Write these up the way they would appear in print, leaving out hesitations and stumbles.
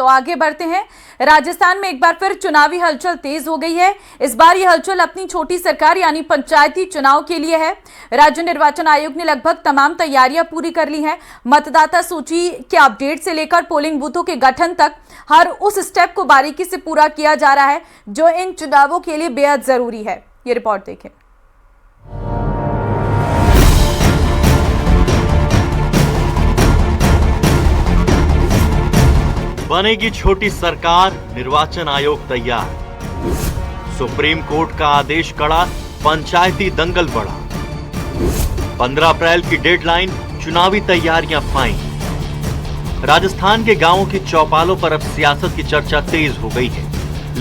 तो आगे बढ़ते हैं। राजस्थान में एक बार फिर चुनावी हलचल तेज हो गई है। इस बार यह हलचल अपनी छोटी सरकार यानी पंचायती चुनाव के लिए है। राज्य निर्वाचन आयोग ने लगभग तमाम तैयारियां पूरी कर ली हैं। मतदाता सूची के अपडेट से लेकर पोलिंग बूथों के गठन तक हर उस स्टेप को बारीकी से पूरा किया जा रहा है जो इन चुनावों के लिए बेहद जरूरी है। ये रिपोर्ट देखें। बनेगी छोटी सरकार, निर्वाचन आयोग तैयार। सुप्रीम कोर्ट का आदेश कड़ा, पंचायती दंगल बढ़ा। 15 अप्रैल की डेडलाइन, चुनावी तैयारियां फाइन। राजस्थान के गांवों की चौपालों पर अब सियासत की चर्चा तेज हो गई है।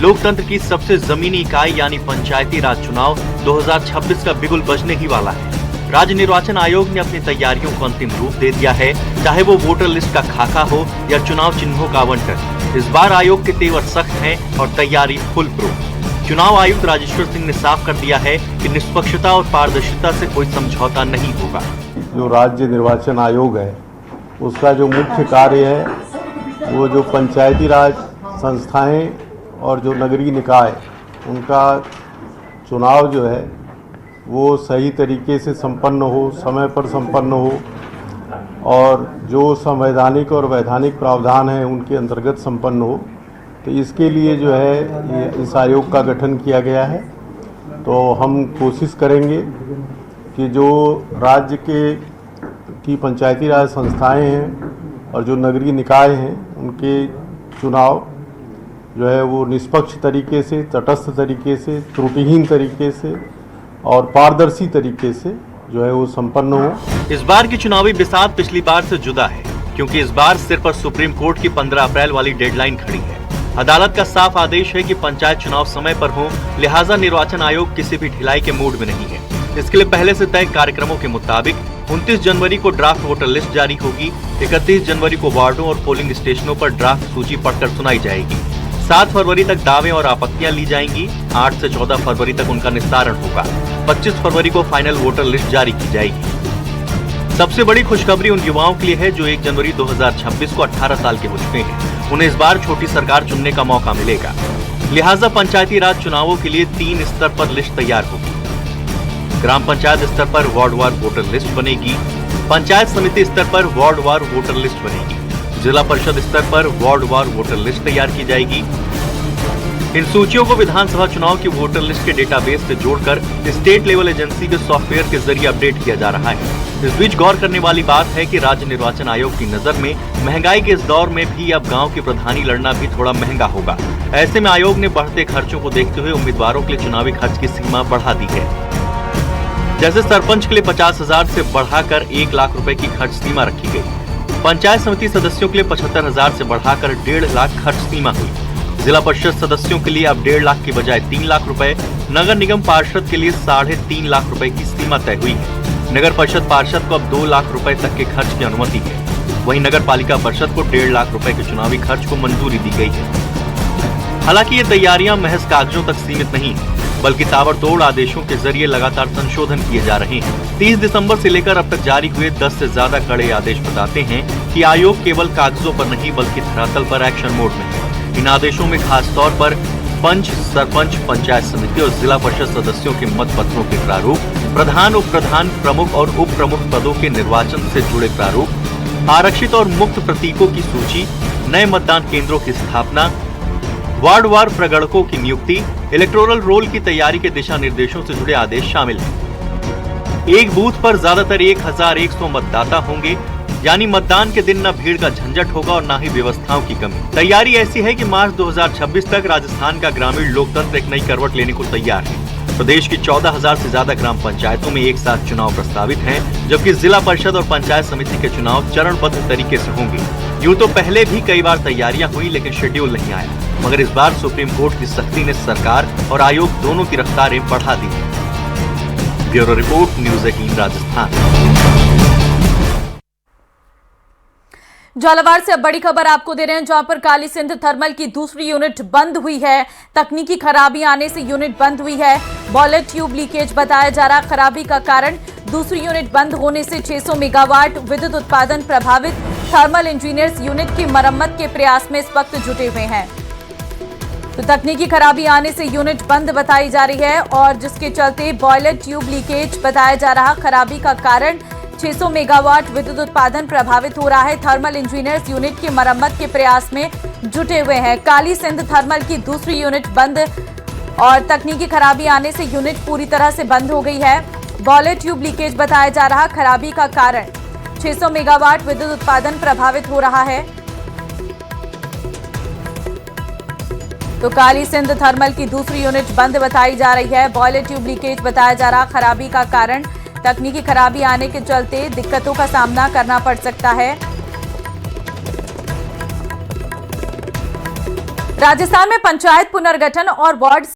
लोकतंत्र की सबसे जमीनी इकाई यानी पंचायती राज चुनाव 2026 का बिगुल बजने ही वाला है। राज्य निर्वाचन आयोग ने अपनी तैयारियों को अंतिम रूप दे दिया है, चाहे वो वोटर लिस्ट का खाका हो या चुनाव चिन्हों का आवंटन। इस बार आयोग के तेवर सख्त हैं और तैयारी फुल प्रूफ। चुनाव आयुक्त राजेश्वर सिंह ने साफ कर दिया है कि निष्पक्षता और पारदर्शिता से कोई समझौता नहीं होगा। जो राज्य निर्वाचन आयोग है उसका जो मुख्य कार्य है वो जो पंचायती राज संस्थाएं और जो नगरीय निकाय उनका चुनाव जो है वो सही तरीके से संपन्न हो, समय पर संपन्न हो और जो संवैधानिक और वैधानिक प्रावधान है उनके अंतर्गत संपन्न हो। तो इसके लिए जो है इस आयोग का गठन किया गया है। तो हम कोशिश करेंगे कि जो राज्य की पंचायती राज संस्थाएं हैं और जो नगरीय निकाय हैं उनके चुनाव जो है वो निष्पक्ष तरीके से, तटस्थ तरीके से, त्रुटिहीन तरीके से और पारदर्शी तरीके से जो है वो संपन्न हो। इस बार की चुनावी बिसात पिछली बार से जुदा है क्योंकि इस बार सिर पर सुप्रीम कोर्ट की 15 अप्रैल वाली डेडलाइन खड़ी है। अदालत का साफ आदेश है कि पंचायत चुनाव समय पर हो, लिहाजा निर्वाचन आयोग किसी भी ढिलाई के मूड में नहीं है। इसके लिए पहले से तय कार्यक्रमों के मुताबिक 29 जनवरी को ड्राफ्ट वोटर लिस्ट जारी होगी। 31 जनवरी को वार्डों और पोलिंग स्टेशनों पर ड्राफ्ट सूची पढ़कर सुनाई जाएगी। 7 फरवरी तक दावे और आपत्तियां ली जाएंगी। 8 से 14 फरवरी तक उनका निस्तारण होगा। 25 फरवरी को फाइनल वोटर लिस्ट जारी की जाएगी। सबसे बड़ी खुशखबरी उन युवाओं के लिए है जो 1 जनवरी 2026 को 18 साल के हो चुके हैं। उन्हें इस बार छोटी सरकार चुनने का मौका मिलेगा। लिहाजा पंचायती राज चुनावों के लिए 3 स्तर पर लिस्ट तैयार होगी। ग्राम पंचायत स्तर पर वार्डवार वोटर लिस्ट बनेगी। पंचायत समिति स्तर पर वार्डवार वोटर लिस्ट बनेगी। जिला परिषद स्तर पर वार्डवार वोटर लिस्ट तैयार की जाएगी। इन सूचियों को विधानसभा चुनाव की वोटर लिस्ट के डेटाबेस से जोड़कर स्टेट लेवल एजेंसी के सॉफ्टवेयर के जरिए अपडेट किया जा रहा है। इस बीच गौर करने वाली बात है कि राज्य निर्वाचन आयोग की नजर में महंगाई के इस दौर में भी अब गांव की प्रधानी लड़ना भी थोड़ा महंगा होगा। ऐसे में आयोग ने बढ़ते खर्चों को देखते हुए उम्मीदवारों के लिए चुनावी खर्च की सीमा बढ़ा दी है। जैसे सरपंच के लिए 50,000 से बढ़ाकर 1 लाख रुपए की खर्च सीमा रखी गई। पंचायत समिति सदस्यों के लिए 75,000 से बढ़ाकर 1.5 लाख खर्च सीमा हुई। जिला परिषद सदस्यों के लिए अब 1.5 लाख की बजाय 3 लाख रुपए, नगर निगम पार्षद के लिए 3.5 लाख रुपए की सीमा तय हुई है। नगर परिषद पार्षद को अब 2 लाख रुपए तक के खर्च की अनुमति है। वहीं नगर पालिका परिषद को 1.5 लाख रुपए के चुनावी खर्च को मंजूरी दी गई है। हालांकि ये तैयारियां महज कागजों तक सीमित नहीं है, बल्कि ताबड़तोड़ आदेशों के जरिए लगातार संशोधन किए जा रहे हैं। 30 दिसंबर से लेकर अब तक जारी हुए 10 से ज्यादा कड़े आदेश बताते हैं कि आयोग केवल कागजों पर नहीं बल्कि धरातल पर एक्शन मोड में है। इन आदेशों में खास तौर पर पंच, सरपंच, पंचायत समिति और जिला परिषद सदस्यों के मत पत्रों के प्रारूप, प्रधान, उप प्रधान, प्रमुख और उप प्रमुख पदों के निर्वाचन से जुड़े प्रारूप, आरक्षित और मुक्त प्रतीकों की सूची, नए मतदान केंद्रों की स्थापना, वार्डवार प्रगणकों की नियुक्ति, इलेक्टोरल रोल की तैयारी के दिशा निर्देशों से जुड़े आदेश शामिल हैं। एक बूथ पर ज्यादातर 1100 मतदाता होंगे, यानी मतदान के दिन न भीड़ का झंझट होगा और न ही व्यवस्थाओं की कमी। तैयारी ऐसी है कि मार्च 2026 तक राजस्थान का ग्रामीण लोकतंत्र एक नई करवट लेने को तैयार है। प्रदेश की 14,000 से ज्यादा ग्राम पंचायतों में एक साथ चुनाव प्रस्तावित हैं, जबकि जिला परिषद और पंचायत समिति के चुनाव चरणबद्ध तरीके से होंगे। यूं तो पहले भी कई बार तैयारियां हुई लेकिन शेड्यूल नहीं आया, मगर इस बार सुप्रीम कोर्ट की सख्ती ने सरकार और आयोग दोनों की रफ्तारें बढ़ा दी है। Bureau report, news 18 Rajasthan. Jhalawar से अब बड़ी खबर आपको दे रहे हैं, जहां पर काली सिंध थर्मल की दूसरी यूनिट बंद हुई है। तकनीकी खराबी आने से यूनिट बंद हुई है। बॉयलर ट्यूब लीकेज बताया जा रहा। खराबी का कारण दूसरी यूनिट बंद होने से 600 मेगावाट विद्युत उत्पादन प्रभावित। थर्मल इंजीनियर्स यूनिट की मरम्मत के प्रयास में इस वक्त जुटे हुए हैं। तो तकनीकी खराबी आने से यूनिट बंद बताई जा रही है और जिसके चलते बॉयलर ट्यूब लीकेज बताया जा रहा। खराबी का कारण 600 मेगावाट विद्युत उत्पादन प्रभावित हो रहा है। थर्मल इंजीनियर्स यूनिट की मरम्मत के प्रयास में जुटे हुए हैं। काली सिंध थर्मल की दूसरी यूनिट बंद और तकनीकी खराबी आने से यूनिट पूरी तरह से बंद हो गई है। बॉयलर ट्यूब लीकेज बताया जा रहा। खराबी का कारण 600 मेगावाट विद्युत उत्पादन प्रभावित हो रहा है। तो काली सिंध थर्मल की दूसरी यूनिट बंद बताई जा रही है। बॉयलर ट्यूब लीकेज बताया जा रहा। खराबी का कारण तकनीकी खराबी आने के चलते दिक्कतों का सामना करना पड़ सकता है। राजस्थान में पंचायत पुनर्गठन और वार्ड